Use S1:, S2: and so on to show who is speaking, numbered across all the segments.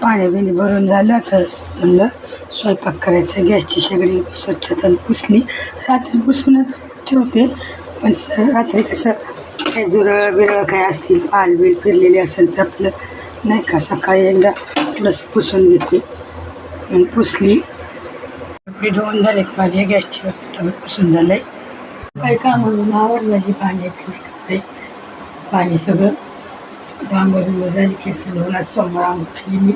S1: पाणी बिणी भरून झालं तर म्हणलं स्वयंपाक करायचं. गॅसची शेगडी स्वच्छता पुसली, रात्री पुसूनच ठेवते. पण रात्री कसं काही जुरळ बिरळ काय असतील, पाल बिल फिरलेले असेल तर आपलं नाही का सकाळी एकदा थोडंसं पुसून घेते. मग पुसली, कपडे धुवून झाले माझे. गॅसची टबे पुसून झालं आहे. काही काम म्हणून आवड माझी भांडे पिणे कपडे पाणी सगळं आंघोळ बिंघोळ झाली. केस धुवून आज सोमवार आंघोळ केली मी.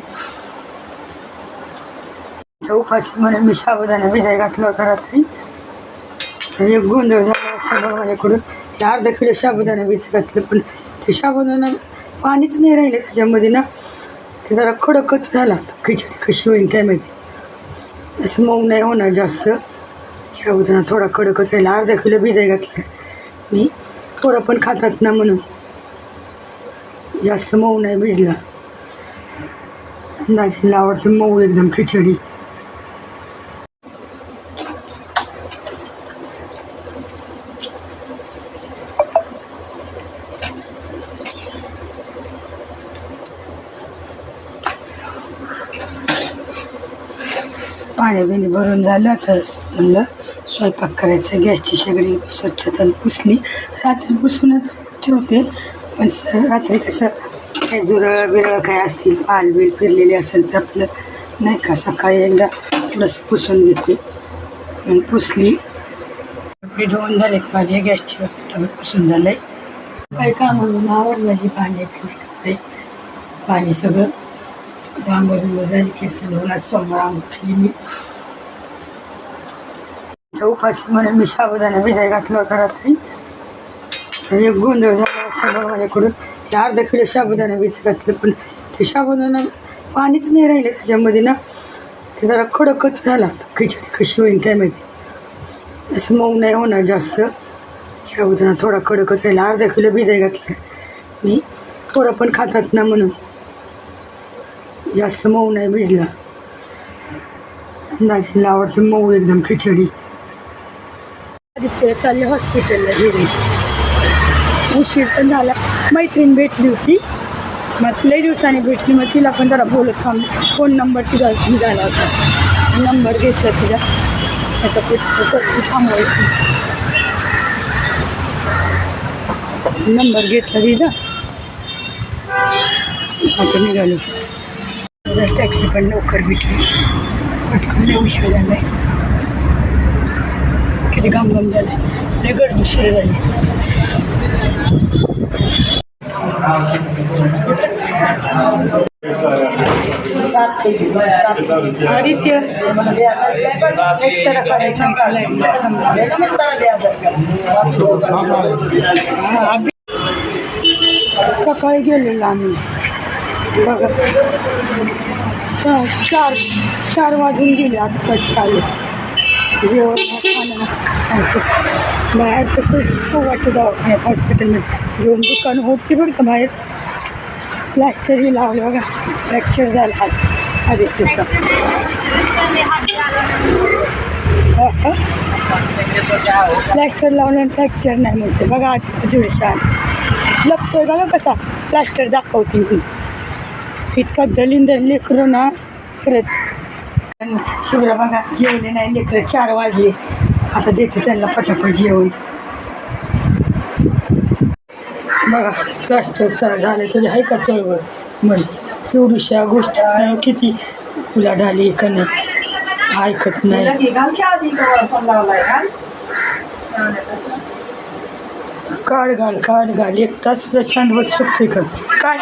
S1: उपासी म्हणून मी साबुदाणा भिजाय घातला होता रात्री. एक गोंधळ झाला सगळं माझ्याकडून. हे अर्धा किलो साबुदाणा भिजाय घातलं, पण ते साबुदाणा पाणीच नाही राहिलं त्याच्यामध्ये ना. ते जरा कडकच झाला. खिचडी कशी होईल काय माहिती. असं मऊ नाही होणार जास्त. साबुदाणा थोडा कडकच राहिला. अर्धा किलो भिजाय घातला मी. थोडं पण खातात ना म्हणून जास्त मऊ नाही भिजला. अंदाजीला आवडतं मऊ एकदम खिचडी. पाणी बिणी भरून झालं तर म्हणलं स्वयंपाक करायचं. गॅसची शेगडी स्वच्छता पुसली, रात्री पुसूनच ठेवते. पण रात्री कसं काही जुरळ बिरळ काय असतील, पाल बिल फिरलेले असेल तर आपलं नाही का सकाळी एकदा थोडंसं पुसून घेते. मग पुसली, कपडे धुवून झाले माझे. गॅसची टबे पुसून झालं आहे. काही काम म्हणून आवड माझी भांडे पिणे कपडे पाणी सगळं आंघोळ बिंघोळ झाली. केस धुवून आज सोमवार आंघोळ केली मी. उपासी म्हणून मी साबुदाणा भिजाय घातला होता रात्री. एक गोंधळ झाला सगळं माझ्याकडून. हे अर्धा किलो साबुदाणा भिजाय घातलं, पण ते साबुदाणा पाणीच नाही राहिलं त्याच्यामध्ये ना. ते जरा कडकच झाला. खिचडी कशी होईल काय माहिती. असं मऊ नाही होणार जास्त. साबुदाणा थोडा कडकच राहिला. अर्धा किलो भिजाय घातला मी. थोडं पण खातात ना म्हणून जास्त मऊ नाही भिजला. अंदाजीला आवडतं मऊ एकदम खिचडी. आदित्य चालले हॉस्पिटलला गेले. उशीर पण झाला. मैत्रीण भेटली होती, मग लई दिवसांनी भेटली. मग तिला पण जरा बोलत थांबली. फोन नंबर तिचा निघाला होता. नंबर घेतला तिचा. आता थांबवायची. नंबर घेतला तिचा. आता निघालो. जर टॅक्सी पण लवकर भेटली. पटकन लय उशीर झाला आहे. किती घाम झालं. लय गर्दी उशीर झाली. आदित्य एक्सरा करायचं. सकाळी गेलेलो आम्ही बघा. 4 वाजून गेले. आता कशी आले जेवण खाणं बाहेरचं खूप वाटतं. दवाखान्यात हॉस्पिटलमध्ये घेऊन दुकान होती बरं का बाहेर. प्लास्टरही लावलं बघा. फ्रॅक्चर झाला हात आदित्यचा. प्लास्टर लावलं आणि फ्रॅक्चर नाही म्हणते बघा. दीडशा लपतोय बघा कसा. प्लास्टर दाखवते मी. इतका दलिंदर लेकरं ना खरंच. शिवला बघा जेवले नाही लेकरं. 4 वाजले. आता देते त्यांना पटापट जेवण. बघा प्लास्टरचा झालं तरी आहे का चळवळ. म्हण एवढीशा गोष्ट किती उलाढाली का नाही. ऐकत नाही. काढ घाल. 1 तास शांत बस शकते का काय.